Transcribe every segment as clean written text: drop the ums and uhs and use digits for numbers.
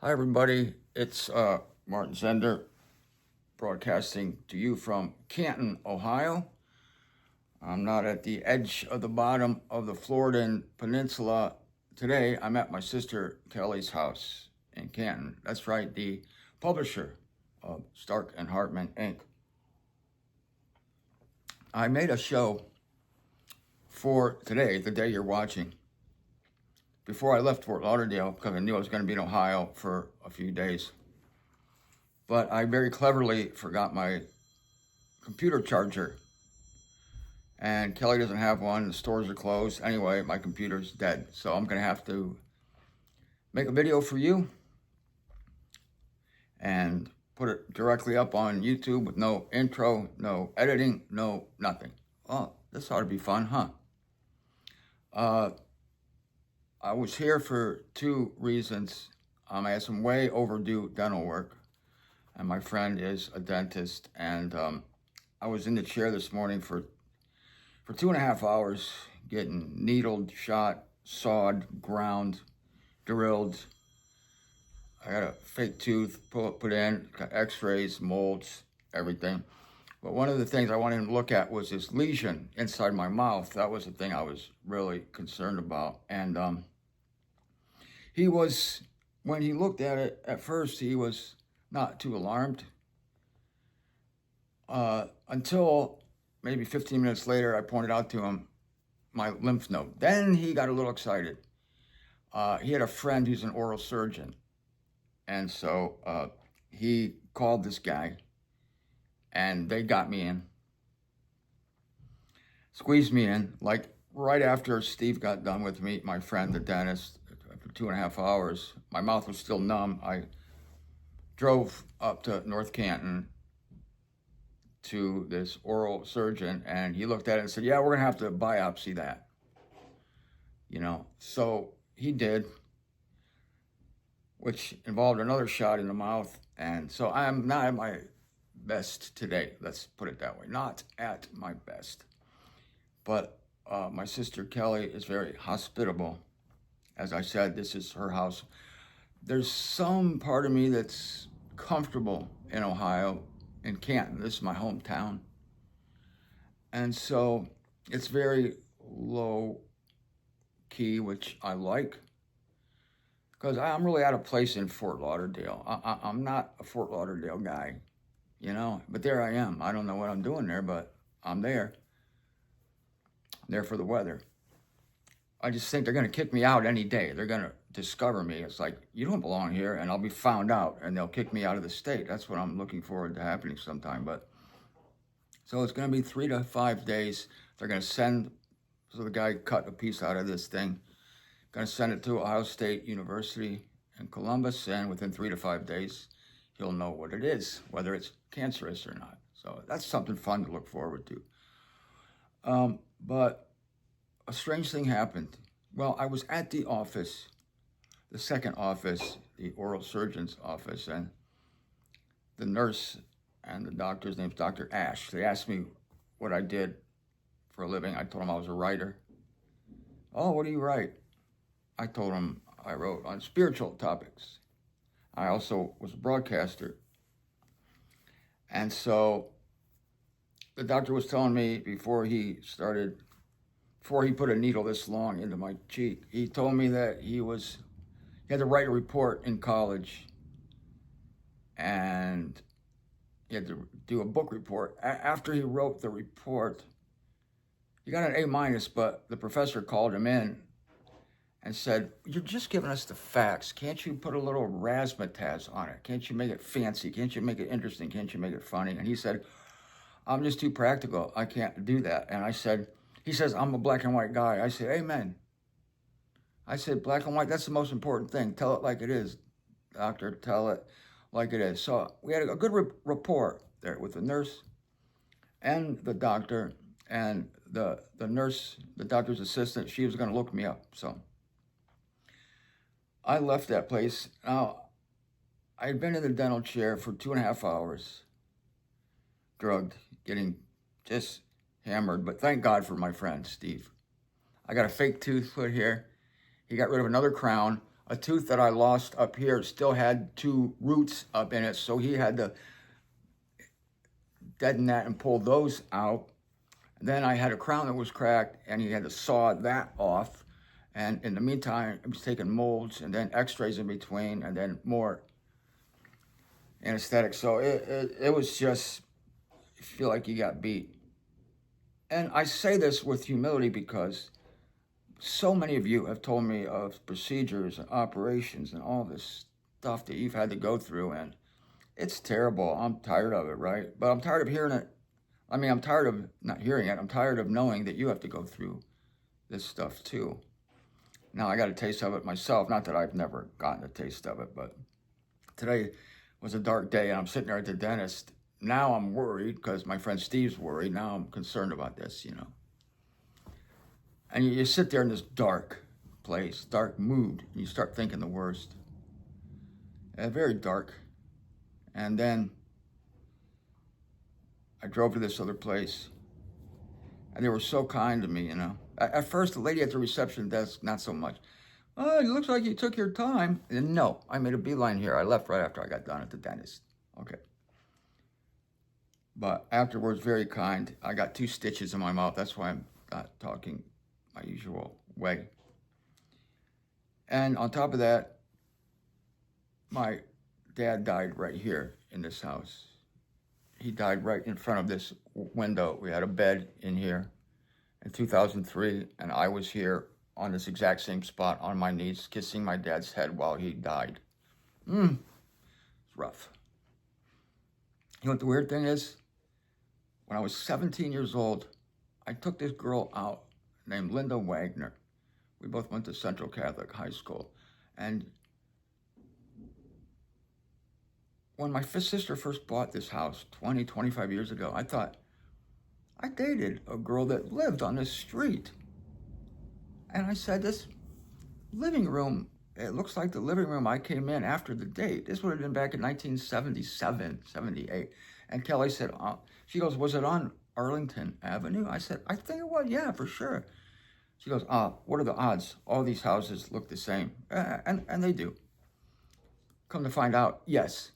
Hi, everybody. It's Martin Zender broadcasting to you from Canton, Ohio. I'm not at the edge of the bottom of the Floridan Peninsula today. I'm at my sister Kelly's house in Canton. That's right, the publisher of Stark and Hartman, Inc. I made a show for today, the day you're watching, before I left Fort Lauderdale because I knew I was going to be in Ohio for a few days. But I very cleverly forgot my computer charger. And Kelly doesn't have one. The stores are closed. Anyway, my computer's dead. So I'm going to have to make a video for you and put it directly up on YouTube with no intro, no editing, no nothing. Oh, this ought to be fun, huh? I was here for two reasons. I had some way overdue dental work, and my friend is a dentist. And I was in the chair this morning for 2.5 hours, getting needled, shot, sawed, ground, drilled. I got a fake tooth put in, got x-rays, molds, everything. But one of the things I wanted to look at was this lesion inside my mouth. That was the thing I was really concerned about. And when he looked at it, at first, he was not too alarmed. Until maybe 15 minutes later, I pointed out to him my lymph node. Then he got a little excited. He had a friend who's an oral surgeon. And so he called this guy, and they got me in, squeezed me in, like right after Steve got done with me, my friend, the dentist, for 2.5 hours. My mouth was still numb. I drove up to North Canton to this oral surgeon, and he looked at it and said, yeah, we're going to have to biopsy that. So he did, which involved another shot in the mouth. And so I'm not at my best today. Let's put it that way. Not at my best. But my sister Kelly is very hospitable. As I said, this is her house. There's some part of me that's comfortable in Ohio, in Canton. This is my hometown. And so it's very low key, which I like, because I'm really out of place in Fort Lauderdale. I'm not a Fort Lauderdale guy, but there I am. I don't know what I'm doing there, but I'm there. I'm there for the weather. I just think they're going to kick me out any day. They're going to discover me. It's like, you don't belong here, and I'll be found out, and they'll kick me out of the state. That's what I'm looking forward to happening sometime. So it's going to be 3 to 5 days. They're going to send, so the guy cut a piece out of this thing, going to send it to Ohio State University in Columbus, and within 3 to 5 days, he'll know what it is, whether it's cancerous or not. So that's something fun to look forward to. But a strange thing happened. Well, I was at the office, the second office, the oral surgeon's office, and the nurse and the doctor's name's Dr. Ash. They asked me what I did for a living. I told them I was a writer. Oh, what do you write? I told them I wrote on spiritual topics. I also was a broadcaster. And so the doctor was telling me before he put a needle this long into my cheek, he told me that he had to write a report in college, and he had to do a book report. After he wrote the report, he got an A-, but the professor called him in and said, you're just giving us the facts. Can't you put a little razzmatazz on it? Can't you make it fancy? Can't you make it interesting? Can't you make it funny? And he said, I'm just too practical. I can't do that. And he says, I'm a black and white guy. I said, amen. I said, black and white, that's the most important thing. Tell it like it is, doctor. Tell it like it is. So we had a good rapport there with the nurse and the doctor, and the nurse, the doctor's assistant, she was going to look me up. So I left that place. Now, I had been in the dental chair for 2.5 hours, drugged, getting just hammered, but thank God for my friend, Steve. I got a fake tooth put here. He got rid of another crown. A tooth that I lost up here still had 2 roots up in it, so he had to deaden that and pull those out. Then I had a crown that was cracked, and he had to saw that off. And in the meantime, I was taking molds and then x-rays in between and then more anesthetic. So it was just, you feel like you got beat. And I say this with humility because so many of you have told me of procedures and operations and all this stuff that you've had to go through, and it's terrible. I'm tired of it, right? But I'm tired of hearing it. I mean, I'm tired of not hearing it. I'm tired of knowing that you have to go through this stuff too. Now, I got a taste of it myself. Not that I've never gotten a taste of it, but today was a dark day, and I'm sitting there at the dentist. Now I'm worried because my friend Steve's worried. Now I'm concerned about this, you know. And you sit there in this dark place, dark mood, and you start thinking the worst. Very dark. And then I drove to this other place, and they were so kind to me, you know. At first, the lady at the reception desk, not so much. Oh, it looks like you took your time. And no, I made a beeline here. I left right after I got done at the dentist. Okay. But afterwards, very kind. I got 2 stitches in my mouth. That's why I'm not talking my usual way. And on top of that, my dad died right here in this house. He died right in front of this window. We had a bed in here in 2003, and I was here on this exact same spot on my knees, kissing my dad's head while he died. It's rough. You know what the weird thing is? When I was 17 years old, I took this girl out named Linda Wagner. We both went to Central Catholic High School. And when my sister first bought this house 20, 25 years ago, I thought, I dated a girl that lived on this street. And I said, this living room, it looks like the living room I came in after the date. This would have been back in 1977, 78. And Kelly said, she goes, was it on Arlington Avenue? I said, I think it was, yeah, for sure. She goes, what are the odds? All these houses look the same. And they do. Come to find out, yes,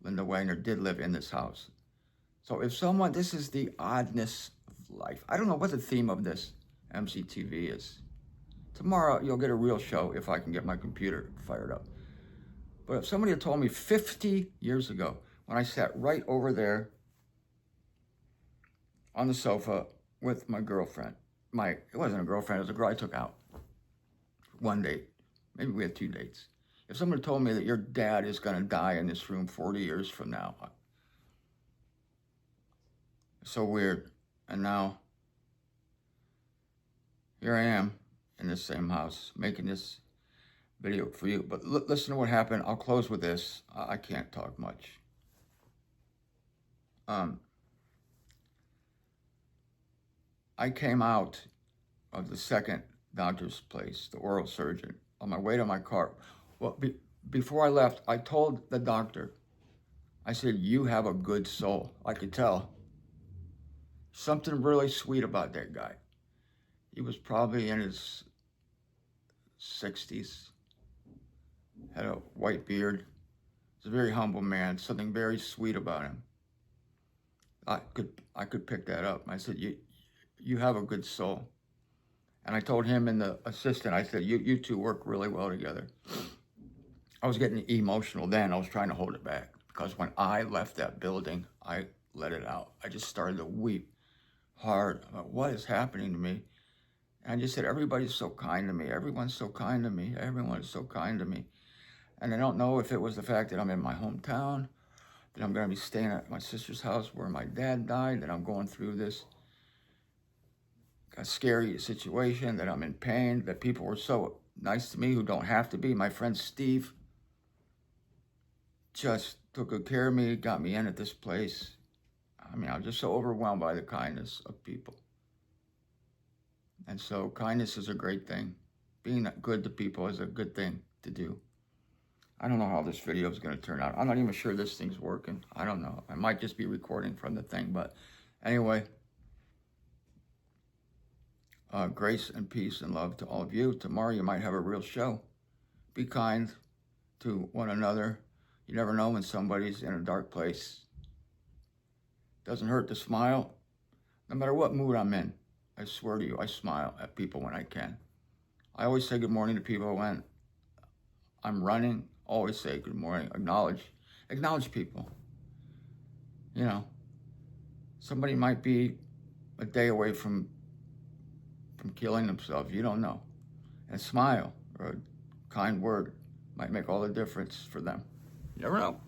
Linda Wagner did live in this house. So if someone, this is the oddness of life. I don't know what the theme of this MZTV is. Tomorrow you'll get a real show if I can get my computer fired up. But if somebody had told me 50 years ago, when I sat right over there on the sofa with my girlfriend, it wasn't a girlfriend, it was a girl I took out. One date, maybe we had 2 dates. If somebody told me that your dad is gonna die in this room 40 years from now, it's so weird. And now, here I am in this same house, making this video for you. But listen to what happened. I'll close with this. I can't talk much. I came out of the second doctor's place, the oral surgeon, on my way to my car. Well, before I left, I told the doctor, I said, you have a good soul. I could tell. Something really sweet about that guy. He was probably in his 60s, had a white beard. He's a very humble man, something very sweet about him. I could pick that up. I said, you have a good soul. And I told him and the assistant, I said, you two work really well together. I was getting emotional then. I was trying to hold it back because when I left that building, I let it out. I just started to weep hard about what is happening to me. And I just said, everybody's so kind to me. Everyone's so kind to me. Everyone is so kind to me. And I don't know if it was the fact that I'm in my hometown, that I'm going to be staying at my sister's house where my dad died, that I'm going through this scary situation, that I'm in pain, that people were so nice to me who don't have to be. My friend Steve just took good care of me, got me in at this place. I mean, I'm just so overwhelmed by the kindness of people. And so kindness is a great thing. Being good to people is a good thing to do. I don't know how this video is going to turn out. I'm not even sure this thing's working. I don't know. I might just be recording from the thing. But anyway, grace and peace and love to all of you. Tomorrow you might have a real show. be kind to one another. You never know when somebody's in a dark place. Doesn't hurt to smile. No matter what mood I'm in, I swear to you, I smile at people when I can. I always say good morning to people when I'm running. Always say good morning. Acknowledge people. You know, somebody might be a day away from killing themselves. You don't know. And smile or a kind word might make all the difference for them. You never know.